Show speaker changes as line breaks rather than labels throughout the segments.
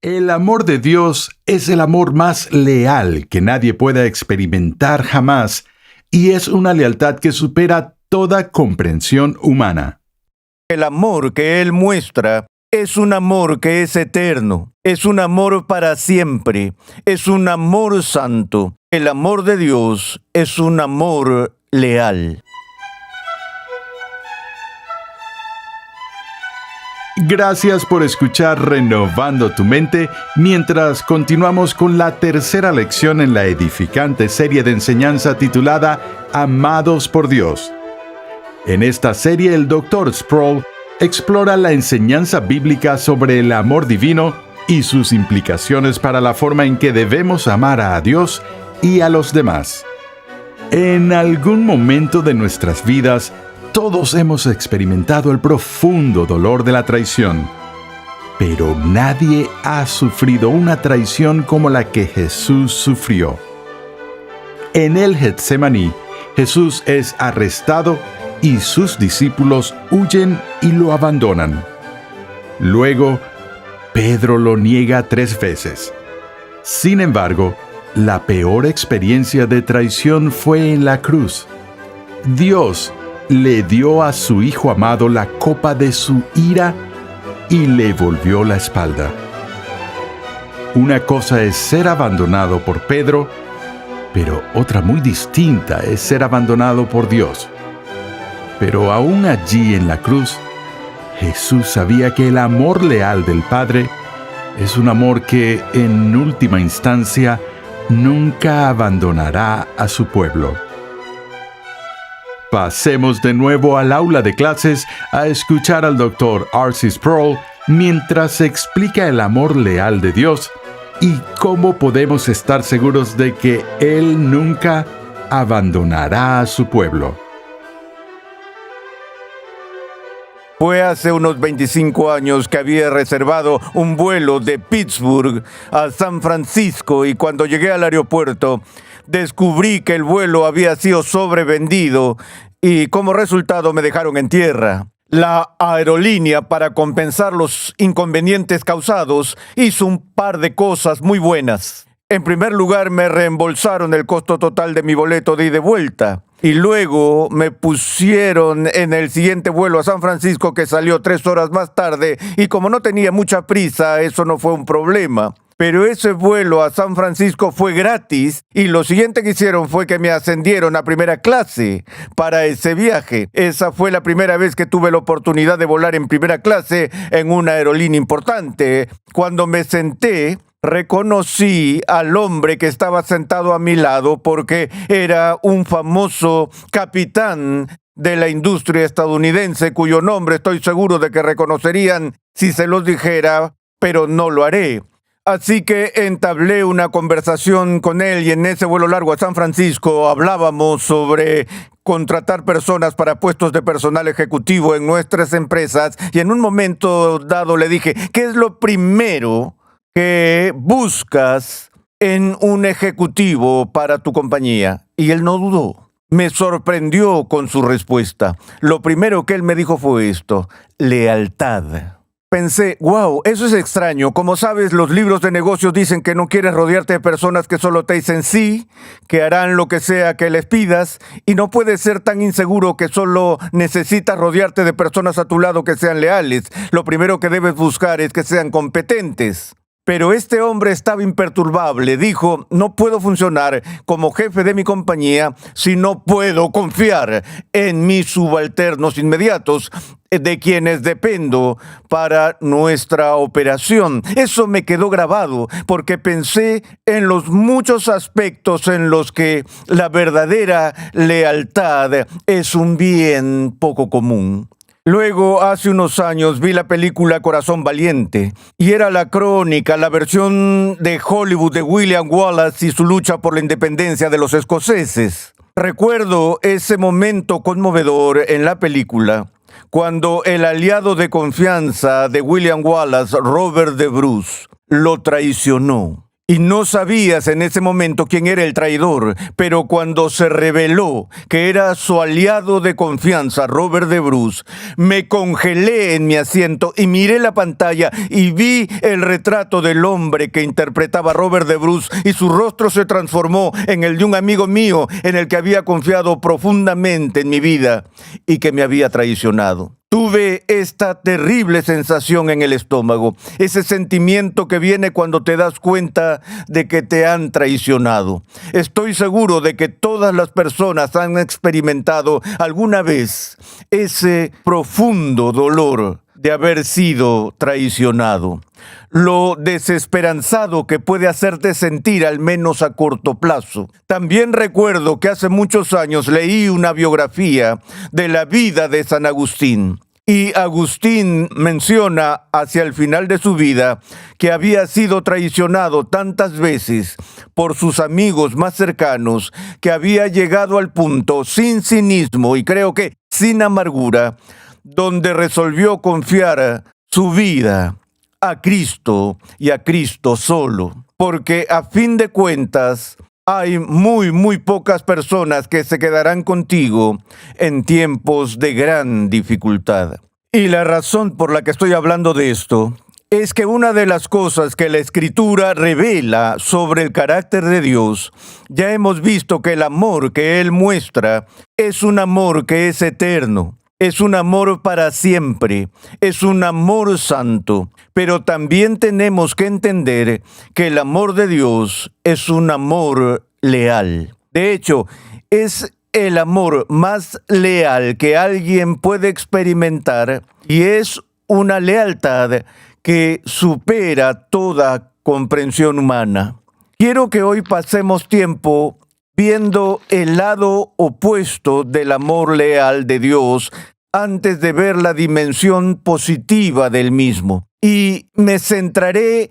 El amor de Dios es el amor más leal que nadie pueda experimentar jamás, y es una lealtad que supera toda comprensión humana.
El amor que Él muestra es un amor que es eterno, es un amor para siempre, es un amor santo. El amor de Dios es un amor leal.
Gracias por escuchar Renovando tu Mente mientras continuamos con la tercera lección en la edificante serie de enseñanza titulada Amados por Dios. En esta serie el Dr. Sproul explora la enseñanza bíblica sobre el amor divino y sus implicaciones para la forma en que debemos amar a Dios y a los demás. En algún momento de nuestras vidas, todos hemos experimentado el profundo dolor de la traición, pero nadie ha sufrido una traición como la que Jesús sufrió. En el Getsemaní, Jesús es arrestado y sus discípulos huyen y lo abandonan. Luego, Pedro lo niega 3 veces. Sin embargo, la peor experiencia de traición fue en la cruz. Dios le dio a su Hijo amado la copa de su ira y le volvió la espalda. Una cosa es ser abandonado por Pedro, pero otra muy distinta es ser abandonado por Dios. Pero aún allí en la cruz, Jesús sabía que el amor leal del Padre es un amor que, en última instancia, nunca abandonará a su pueblo. Pasemos de nuevo al aula de clases a escuchar al Dr. R.C. Sproul mientras explica el amor leal de Dios y cómo podemos estar seguros de que Él nunca abandonará a su pueblo.
Fue hace unos 25 años que había reservado un vuelo de Pittsburgh a San Francisco y cuando llegué al aeropuerto descubrí que el vuelo había sido sobrevendido y como resultado me dejaron en tierra. La aerolínea, para compensar los inconvenientes causados, hizo un par de cosas muy buenas. En primer lugar, me reembolsaron el costo total de mi boleto de ida y vuelta. Y luego me pusieron en el siguiente vuelo a San Francisco que salió 3 horas más tarde y como no tenía mucha prisa, eso no fue un problema. Pero ese vuelo a San Francisco fue gratis y lo siguiente que hicieron fue que me ascendieron a primera clase para ese viaje. Esa fue la primera vez que tuve la oportunidad de volar en primera clase en una aerolínea importante. Cuando me senté, reconocí al hombre que estaba sentado a mi lado porque era un famoso capitán de la industria estadounidense cuyo nombre estoy seguro de que reconocerían si se los dijera, pero no lo haré. Así que entablé una conversación con él y en ese vuelo largo a San Francisco hablábamos sobre contratar personas para puestos de personal ejecutivo en nuestras empresas y en un momento dado le dije, ¿qué es lo primero que buscas en un ejecutivo para tu compañía? Y él no dudó. Me sorprendió con su respuesta. Lo primero que él me dijo fue esto: lealtad. Pensé, wow, eso es extraño. Como sabes, los libros de negocios dicen que no quieres rodearte de personas que solo te dicen sí, que harán lo que sea que les pidas, y no puedes ser tan inseguro que solo necesitas rodearte de personas a tu lado que sean leales. Lo primero que debes buscar es que sean competentes. Pero este hombre estaba imperturbable. Dijo, no puedo funcionar como jefe de mi compañía si no puedo confiar en mis subalternos inmediatos, de quienes dependo para nuestra operación. Eso me quedó grabado porque pensé en los muchos aspectos en los que la verdadera lealtad es un bien poco común. Luego, hace unos años, vi la película Corazón Valiente, y era la crónica, la versión de Hollywood de William Wallace y su lucha por la independencia de los escoceses. Recuerdo ese momento conmovedor en la película, cuando el aliado de confianza de William Wallace, Robert de Bruce, lo traicionó. Y no sabías en ese momento quién era el traidor, pero cuando se reveló que era su aliado de confianza, Robert de Bruce, me congelé en mi asiento y miré la pantalla y vi el retrato del hombre que interpretaba Robert de Bruce, y su rostro se transformó en el de un amigo mío en el que había confiado profundamente en mi vida y que me había traicionado. Tuve esta terrible sensación en el estómago, ese sentimiento que viene cuando te das cuenta de que te han traicionado. Estoy seguro de que todas las personas han experimentado alguna vez ese profundo dolor de haber sido traicionado. Lo desesperanzado que puede hacerte sentir, al menos a corto plazo. También recuerdo que hace muchos años leí una biografía de la vida de San Agustín. Y Agustín menciona hacia el final de su vida que había sido traicionado tantas veces por sus amigos más cercanos que había llegado al punto, sin cinismo y creo que sin amargura, donde resolvió confiar su vida a Cristo y a Cristo solo. Porque a fin de cuentas, hay muy pocas personas que se quedarán contigo en tiempos de gran dificultad. Y la razón por la que estoy hablando de esto es que una de las cosas que la Escritura revela sobre el carácter de Dios, ya hemos visto que el amor que Él muestra es un amor que es eterno. Es un amor para siempre, es un amor santo, pero también tenemos que entender que el amor de Dios es un amor leal. De hecho, es el amor más leal que alguien puede experimentar y es una lealtad que supera toda comprensión humana. Quiero que hoy pasemos tiempo viendo el lado opuesto del amor leal de Dios antes de ver la dimensión positiva del mismo. Y me centraré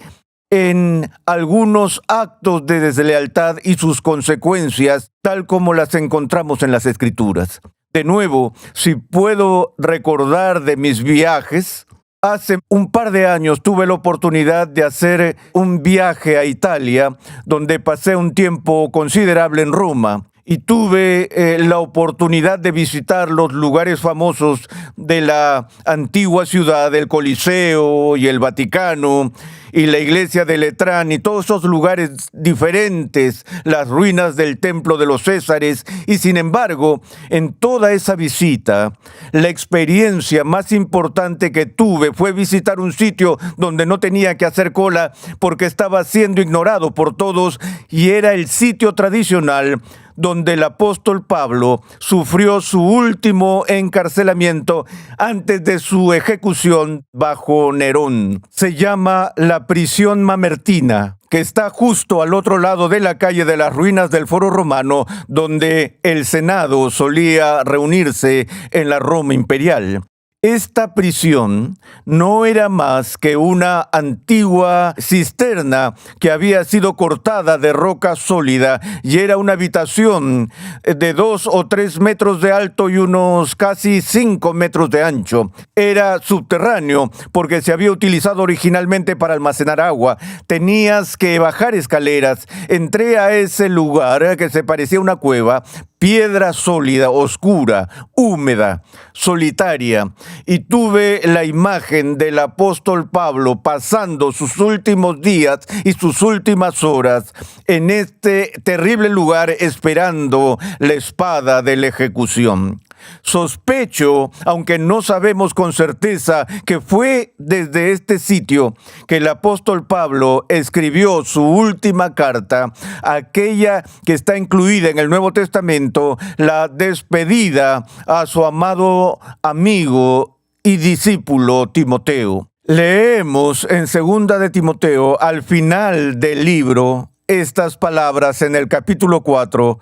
en algunos actos de deslealtad y sus consecuencias, tal como las encontramos en las Escrituras. De nuevo, si puedo recordar de mis viajes, hace un par de años tuve la oportunidad de hacer un viaje a Italia, donde pasé un tiempo considerable en Roma. Y tuve la oportunidad de visitar los lugares famosos de la antigua ciudad, el Coliseo y el Vaticano y la iglesia de Letrán y todos esos lugares diferentes, las ruinas del templo de los Césares. Y sin embargo, en toda esa visita, la experiencia más importante que tuve fue visitar un sitio donde no tenía que hacer cola porque estaba siendo ignorado por todos, y era el sitio tradicional donde el apóstol Pablo sufrió su último encarcelamiento antes de su ejecución bajo Nerón. Se llama la prisión Mamertina, que está justo al otro lado de la calle de las ruinas del Foro Romano, donde el Senado solía reunirse en la Roma imperial. Esta prisión no era más que una antigua cisterna que había sido cortada de roca sólida y era una habitación de 2 o 3 metros de alto y unos casi 5 metros de ancho. Era subterráneo porque se había utilizado originalmente para almacenar agua. Tenías que bajar escaleras. Entré a ese lugar que se parecía a una cueva, piedra sólida, oscura, húmeda, solitaria, y tuve la imagen del apóstol Pablo pasando sus últimos días y sus últimas horas en este terrible lugar esperando la espada de la ejecución. Sospecho, aunque no sabemos con certeza, que fue desde este sitio que el apóstol Pablo escribió su última carta, aquella que está incluida en el Nuevo Testamento, la despedida a su amado amigo y discípulo Timoteo. Leemos en 2 de Timoteo, al final del libro, estas palabras en el capítulo 4.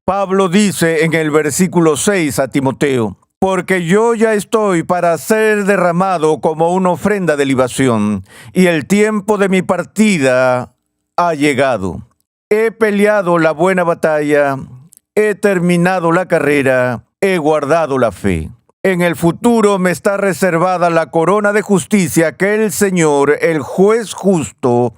Pablo dice en el versículo 6 a Timoteo: porque yo ya estoy para ser derramado como una ofrenda de libación, y el tiempo de mi partida ha llegado. He peleado la buena batalla, he terminado la carrera, he guardado la fe. En el futuro me está reservada la corona de justicia que el Señor, el juez justo,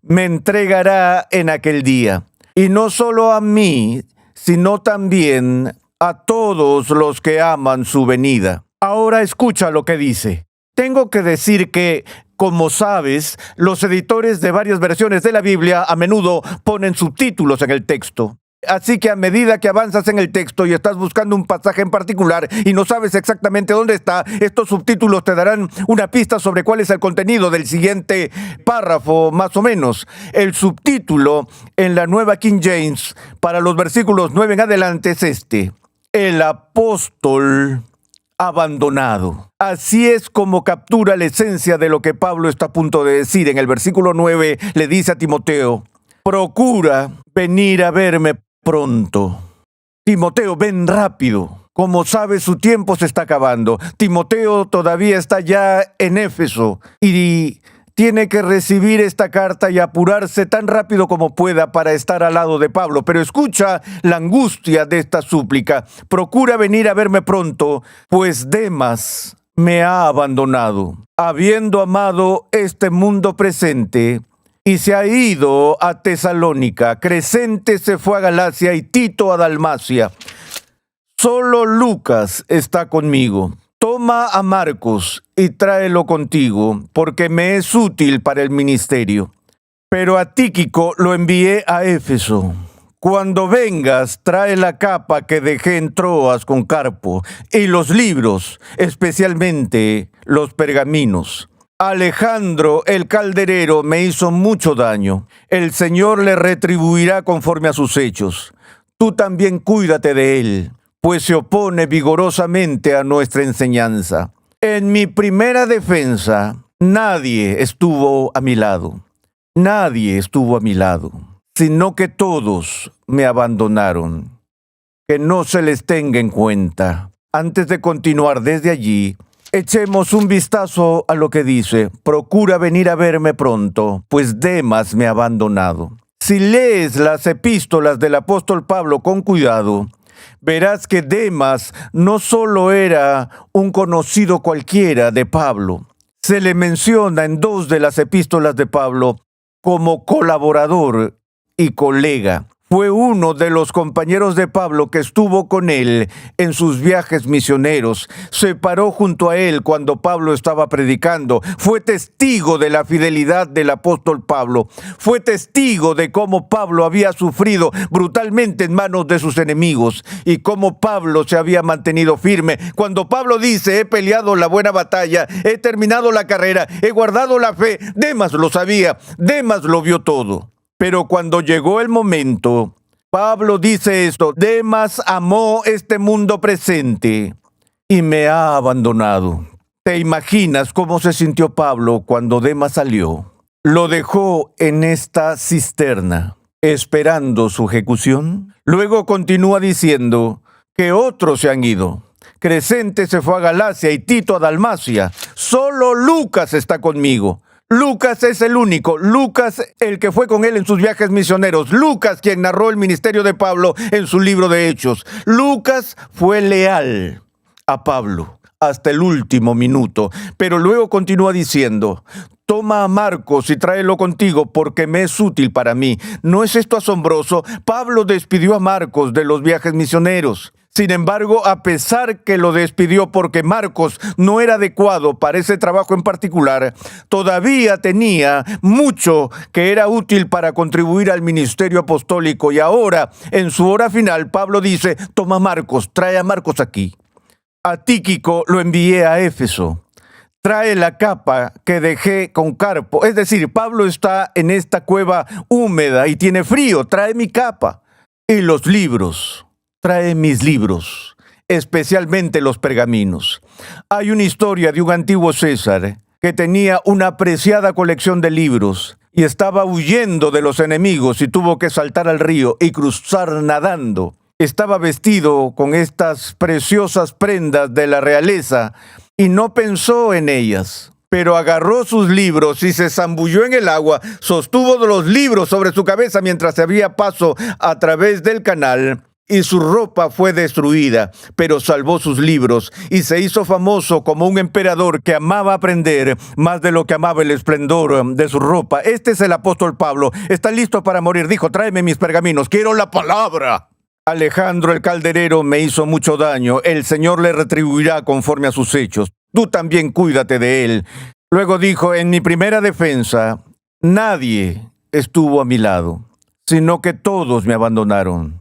me entregará en aquel día. Y no solo a mí, sino también a todos los que aman su venida. Ahora escucha lo que dice. Tengo que decir que, como sabes, los editores de varias versiones de la Biblia a menudo ponen subtítulos en el texto. Así que a medida que avanzas en el texto y estás buscando un pasaje en particular y no sabes exactamente dónde está, estos subtítulos te darán una pista sobre cuál es el contenido del siguiente párrafo, más o menos. El subtítulo en la Nueva King James para los versículos 9 en adelante es este: el apóstol abandonado. Así es como captura la esencia de lo que Pablo está a punto de decir. En el versículo 9 le dice a Timoteo: procura venir a verme pronto. Timoteo, ven rápido. Como sabes, su tiempo se está acabando. Timoteo todavía está ya en Éfeso y tiene que recibir esta carta y apurarse tan rápido como pueda para estar al lado de Pablo. Pero escucha la angustia de esta súplica. Procura venir a verme pronto, pues Demas me ha abandonado, habiendo amado este mundo presente, y se ha ido a Tesalónica. Crescente se fue a Galacia y Tito a Dalmacia. Solo Lucas está conmigo. Toma a Marcos y tráelo contigo, porque me es útil para el ministerio. Pero a Tíquico lo envié a Éfeso. Cuando vengas, trae la capa que dejé en Troas con Carpo, y los libros, especialmente los pergaminos. Alejandro, el calderero, me hizo mucho daño. El Señor le retribuirá conforme a sus hechos. Tú también cuídate de él, pues se opone vigorosamente a nuestra enseñanza. En mi primera defensa, nadie estuvo a mi lado. Nadie estuvo a mi lado, sino que todos me abandonaron. Que no se les tenga en cuenta. Antes de continuar desde allí, echemos un vistazo a lo que dice: procura venir a verme pronto, pues Demas me ha abandonado. Si lees las epístolas del apóstol Pablo con cuidado, verás que Demas no solo era un conocido cualquiera de Pablo. Se le menciona en 2 de las epístolas de Pablo como colaborador y colega. Fue uno de los compañeros de Pablo que estuvo con él en sus viajes misioneros. Se paró junto a él cuando Pablo estaba predicando. Fue testigo de la fidelidad del apóstol Pablo. Fue testigo de cómo Pablo había sufrido brutalmente en manos de sus enemigos y cómo Pablo se había mantenido firme. Cuando Pablo dice: he peleado la buena batalla, he terminado la carrera, he guardado la fe, Demas lo sabía, Demas lo vio todo. Pero cuando llegó el momento, Pablo dice esto: Demas amó este mundo presente y me ha abandonado. ¿Te imaginas cómo se sintió Pablo cuando Demas salió? Lo dejó en esta cisterna, esperando su ejecución. Luego continúa diciendo que otros se han ido. Crescente se fue a Galacia y Tito a Dalmacia. Solo Lucas está conmigo. Lucas es el único, Lucas el que fue con él en sus viajes misioneros, Lucas quien narró el ministerio de Pablo en su libro de Hechos. Lucas fue leal a Pablo hasta el último minuto, pero luego continúa diciendo: toma a Marcos y tráelo contigo porque me es útil para mí. ¿No es esto asombroso? Pablo despidió a Marcos de los viajes misioneros. Sin embargo, a pesar que lo despidió porque Marcos no era adecuado para ese trabajo en particular, todavía tenía mucho que era útil para contribuir al ministerio apostólico. Y ahora, en su hora final, Pablo dice: toma a Marcos, trae a Marcos aquí. A Tíquico lo envié a Éfeso. Trae la capa que dejé con Carpo. Es decir, Pablo está en esta cueva húmeda y tiene frío. Trae mi capa. Y los libros. Trae mis libros, especialmente los pergaminos. Hay una historia de un antiguo César que tenía una apreciada colección de libros y estaba huyendo de los enemigos y tuvo que saltar al río y cruzar nadando. Estaba vestido con estas preciosas prendas de la realeza y no pensó en ellas, pero agarró sus libros y se zambulló en el agua, sostuvo los libros sobre su cabeza mientras se abría paso a través del canal y su ropa fue destruida, pero salvó sus libros y se hizo famoso como un emperador que amaba aprender más de lo que amaba el esplendor de su ropa. Este es el apóstol Pablo. Está listo para morir. Dijo, tráeme mis pergaminos. Quiero la palabra. Alejandro el calderero me hizo mucho daño. El Señor le retribuirá conforme a sus hechos. Tú también cuídate de él. Luego dijo, en mi primera defensa, nadie estuvo a mi lado, sino que todos me abandonaron.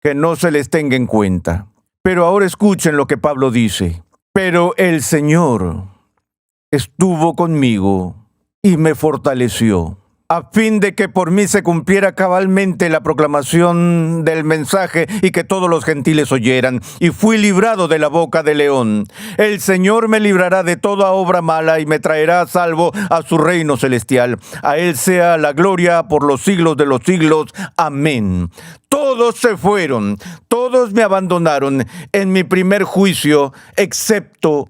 Que no se les tenga en cuenta. Pero ahora escuchen lo que Pablo dice. Pero el Señor estuvo conmigo y me fortaleció, a fin de que por mí se cumpliera cabalmente la proclamación del mensaje y que todos los gentiles oyeran. Y fui librado de la boca del león. El Señor me librará de toda obra mala y me traerá a salvo a su reino celestial. A Él sea la gloria por los siglos de los siglos. Amén. Todos se fueron, todos me abandonaron en mi primer juicio, excepto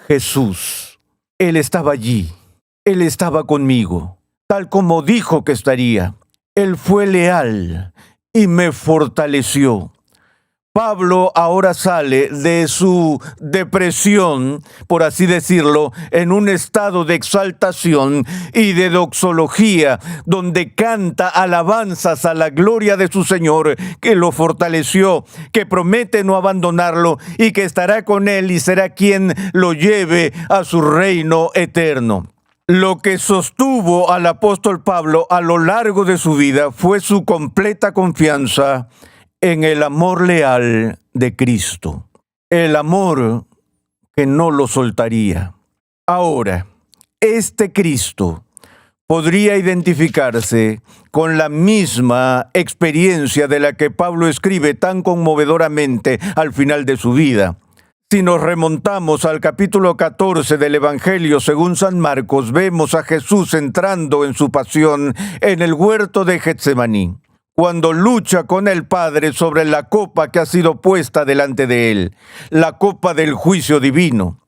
Jesús. Él estaba allí, Él estaba conmigo, tal como dijo que estaría. Él fue leal y me fortaleció. Pablo ahora sale de su depresión, por así decirlo, en un estado de exaltación y de doxología, donde canta alabanzas a la gloria de su Señor, que lo fortaleció, que promete no abandonarlo y que estará con él y será quien lo lleve a su reino eterno. Lo que sostuvo al apóstol Pablo a lo largo de su vida fue su completa confianza en el amor leal de Cristo, el amor que no lo soltaría. Ahora, este Cristo podría identificarse con la misma experiencia de la que Pablo escribe tan conmovedoramente al final de su vida. Si nos remontamos al capítulo 14 del Evangelio según San Marcos, vemos a Jesús entrando en su pasión en el huerto de Getsemaní, cuando lucha con el Padre sobre la copa que ha sido puesta delante de él, la copa del juicio divino.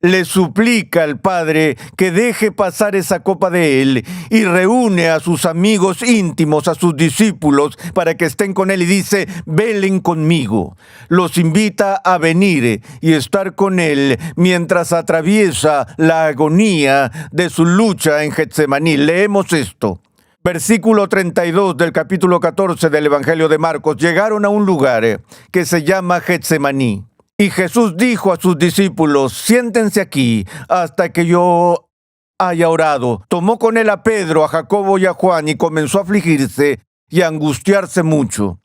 Le suplica al Padre que deje pasar esa copa de él y reúne a sus amigos íntimos, a sus discípulos, para que estén con él y dice, velen conmigo. Los invita a venir y estar con él mientras atraviesa la agonía de su lucha en Getsemaní. Leemos esto. Versículo 32 del capítulo 14 del Evangelio de Marcos. Llegaron a un lugar que se llama Getsemaní. Y Jesús dijo a sus discípulos, siéntense aquí hasta que yo haya orado. Tomó con él a Pedro, a Jacobo y a Juan y comenzó a afligirse y a angustiarse mucho.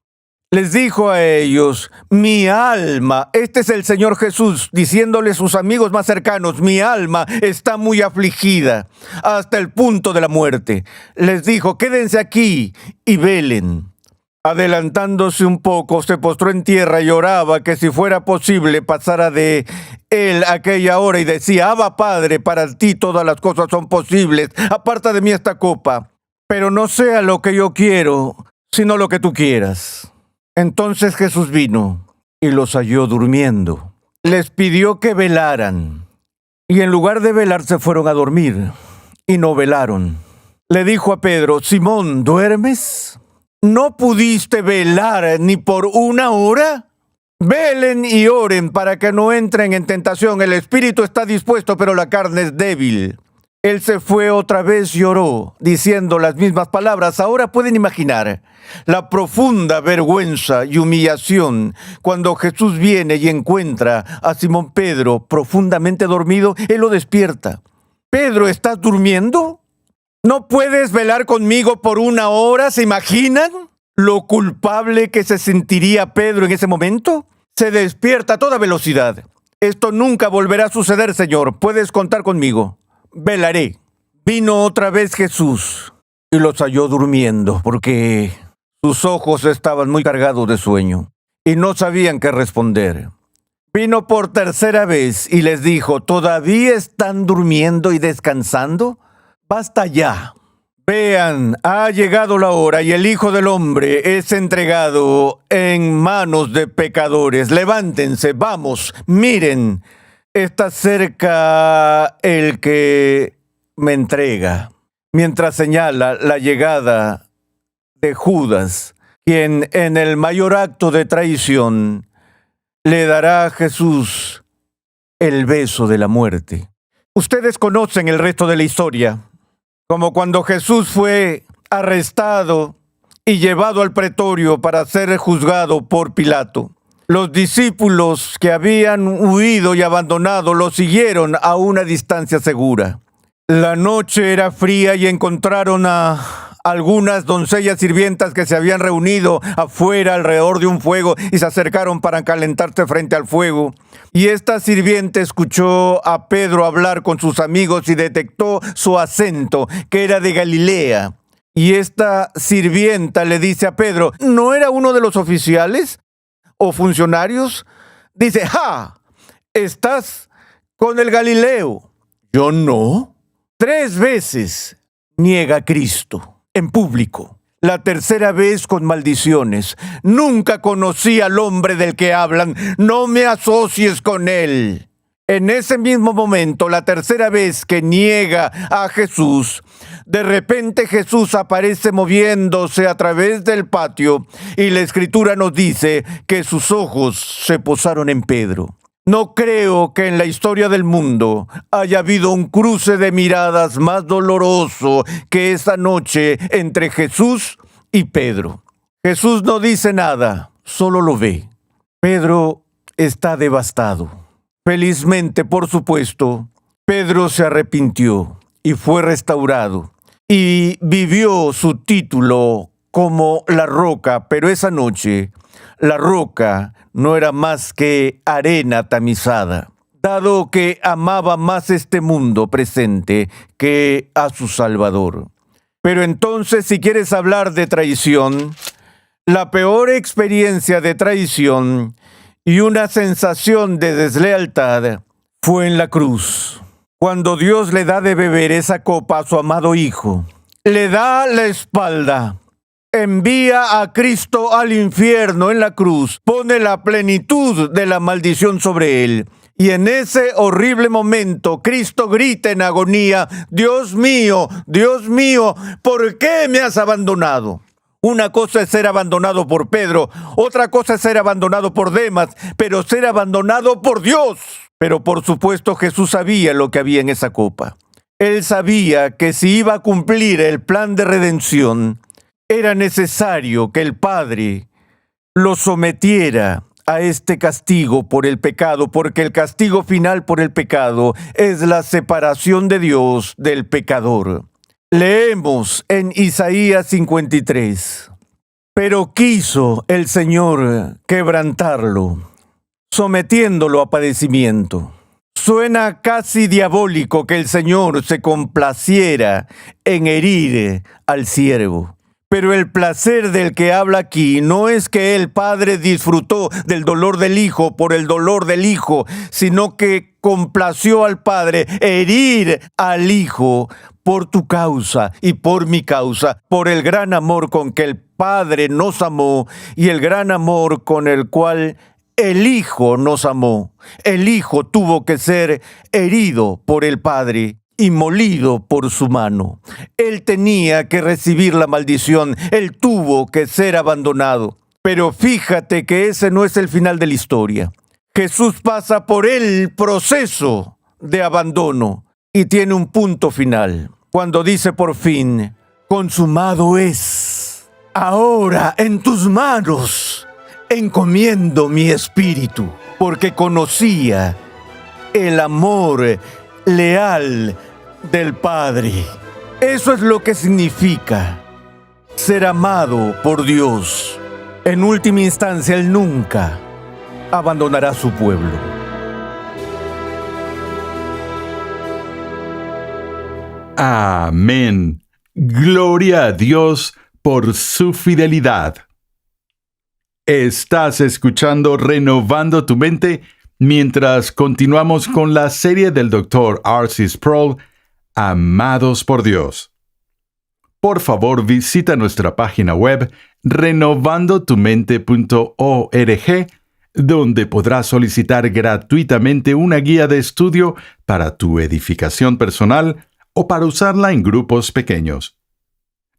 Les dijo a ellos, mi alma, este es el Señor Jesús, diciéndole a sus amigos más cercanos, mi alma está muy afligida hasta el punto de la muerte. Les dijo, quédense aquí y velen. Adelantándose un poco, se postró en tierra y oraba que si fuera posible pasara de él aquella hora y decía, Abba Padre, para ti todas las cosas son posibles, aparta de mí esta copa, pero no sea lo que yo quiero, sino lo que tú quieras. Entonces Jesús vino y los halló durmiendo. Les pidió que velaran y en lugar de velar se fueron a dormir y no velaron. Le dijo a Pedro, Simón, ¿duermes? ¿No pudiste velar ni por una hora? Velen y oren para que no entren en tentación. El espíritu está dispuesto, pero la carne es débil. Él se fue otra vez y oró, diciendo las mismas palabras. Ahora pueden imaginar la profunda vergüenza y humillación cuando Jesús viene y encuentra a Simón Pedro profundamente dormido. Él lo despierta. Pedro, ¿estás durmiendo? ¿No puedes velar conmigo por una hora? ¿Se imaginan lo culpable que se sentiría Pedro en ese momento? Se despierta a toda velocidad. Esto nunca volverá a suceder, Señor. Puedes contar conmigo. Velaré. Vino otra vez Jesús y los halló durmiendo porque sus ojos estaban muy cargados de sueño y no sabían qué responder. Vino por tercera vez y les dijo, ¿todavía están durmiendo y descansando? Basta ya. Vean, ha llegado la hora y el Hijo del Hombre es entregado en manos de pecadores. Levántense, vamos, miren. Está cerca el que me entrega. Mientras señala la llegada de Judas, quien en el mayor acto de traición le dará a Jesús el beso de la muerte. Ustedes conocen el resto de la historia, como cuando Jesús fue arrestado y llevado al pretorio para ser juzgado por Pilato. Los discípulos que habían huido y abandonado lo siguieron a una distancia segura. La noche era fría y encontraron a algunas doncellas sirvientas que se habían reunido afuera alrededor de un fuego y se acercaron para calentarse frente al fuego. Y esta sirviente escuchó a Pedro hablar con sus amigos y detectó su acento, que era de Galilea. Y esta sirvienta le dice a Pedro, ¿no era uno de los oficiales o funcionarios? Dice, ¡ja! Estás con el Galileo. Yo no. 3 veces niega a Cristo en público. La tercera vez con maldiciones. Nunca conocí al hombre del que hablan. No me asocies con él. En ese mismo momento, la tercera vez que niega a Jesús, de repente Jesús aparece moviéndose a través del patio y la Escritura nos dice que sus ojos se posaron en Pedro. No creo que en la historia del mundo haya habido un cruce de miradas más doloroso que esa noche entre Jesús y Pedro. Jesús no dice nada, solo lo ve. Pedro está devastado. Felizmente, por supuesto, Pedro se arrepintió y fue restaurado y vivió su título como la roca, pero esa noche la roca no era más que arena tamizada, dado que amaba más este mundo presente que a su Salvador. Pero entonces, si quieres hablar de traición, la peor experiencia de traición y una sensación de deslealtad fue en la cruz, cuando Dios le da de beber esa copa a su amado Hijo, le da la espalda, envía a Cristo al infierno en la cruz, pone la plenitud de la maldición sobre él. Y en ese horrible momento, Cristo grita en agonía, Dios mío, ¿por qué me has abandonado? Una cosa es ser abandonado por Pedro, otra cosa es ser abandonado por Demas, pero ser abandonado por Dios. Pero por supuesto Jesús sabía lo que había en esa copa. Él sabía que si iba a cumplir el plan de redención, era necesario que el Padre lo sometiera a este castigo por el pecado, porque el castigo final por el pecado es la separación de Dios del pecador. Leemos en Isaías 53. Pero quiso el Señor quebrantarlo, sometiéndolo a padecimiento. Suena casi diabólico que el Señor se complaciera en herir al siervo. Pero el placer del que habla aquí no es que el Padre disfrutó del dolor del Hijo por el dolor del Hijo, sino que complació al Padre herir al Hijo por tu causa y por mi causa, por el gran amor con que el Padre nos amó y el gran amor con el cual el Hijo nos amó. El Hijo tuvo que ser herido por el Padre y molido por su mano. Él tenía que recibir la maldición, él tuvo que ser abandonado. Pero fíjate que ese no es el final de la historia. Jesús pasa por el proceso de abandono y tiene un punto final, cuando dice por fin, consumado es. Ahora en tus manos encomiendo mi espíritu, porque conocía el amor leal del Padre. Eso es lo que significa ser amado por Dios. En última instancia, Él nunca abandonará a su pueblo.
Amén. Gloria a Dios por su fidelidad. Estás escuchando Renovando tu Mente mientras continuamos con la serie del Dr. R.C. Sproul, Amados por Dios. Por favor, visita nuestra página web renovandotumente.org, donde podrás solicitar gratuitamente una guía de estudio para tu edificación personal o para usarla en grupos pequeños.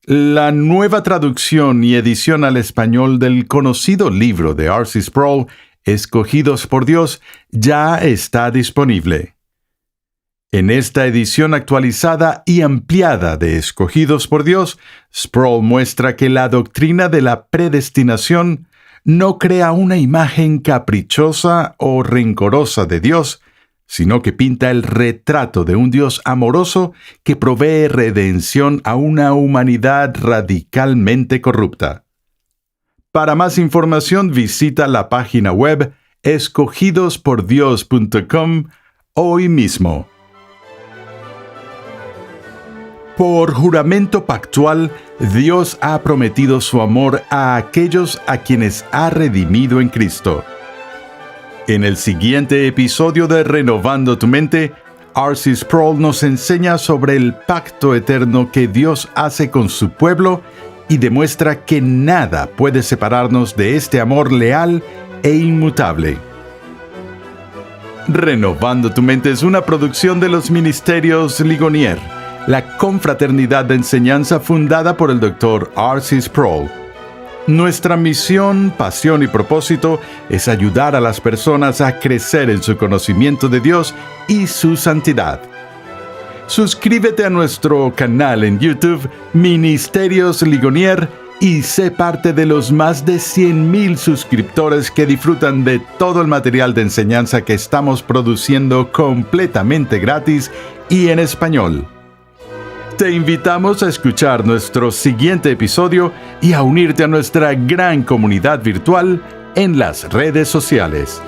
La nueva traducción y edición al español del conocido libro de R.C. Sproul, Escogidos por Dios, ya está disponible. En esta edición actualizada y ampliada de Escogidos por Dios, Sproul muestra que la doctrina de la predestinación no crea una imagen caprichosa o rencorosa de Dios, sino que pinta el retrato de un Dios amoroso que provee redención a una humanidad radicalmente corrupta. Para más información visita la página web escogidospordios.com hoy mismo. Por juramento pactual, Dios ha prometido su amor a aquellos a quienes ha redimido en Cristo. En el siguiente episodio de Renovando tu Mente, R.C. Sproul nos enseña sobre el pacto eterno que Dios hace con su pueblo y demuestra que nada puede separarnos de este amor leal e inmutable. Renovando tu Mente es una producción de los Ministerios Ligonier, la confraternidad de enseñanza fundada por el Dr. R.C. Sproul. Nuestra misión, pasión y propósito es ayudar a las personas a crecer en su conocimiento de Dios y su santidad. Suscríbete a nuestro canal en YouTube, Ministerios Ligonier, y sé parte de los más de 100,000 suscriptores que disfrutan de todo el material de enseñanza que estamos produciendo completamente gratis y en español. Te invitamos a escuchar nuestro siguiente episodio y a unirte a nuestra gran comunidad virtual en las redes sociales.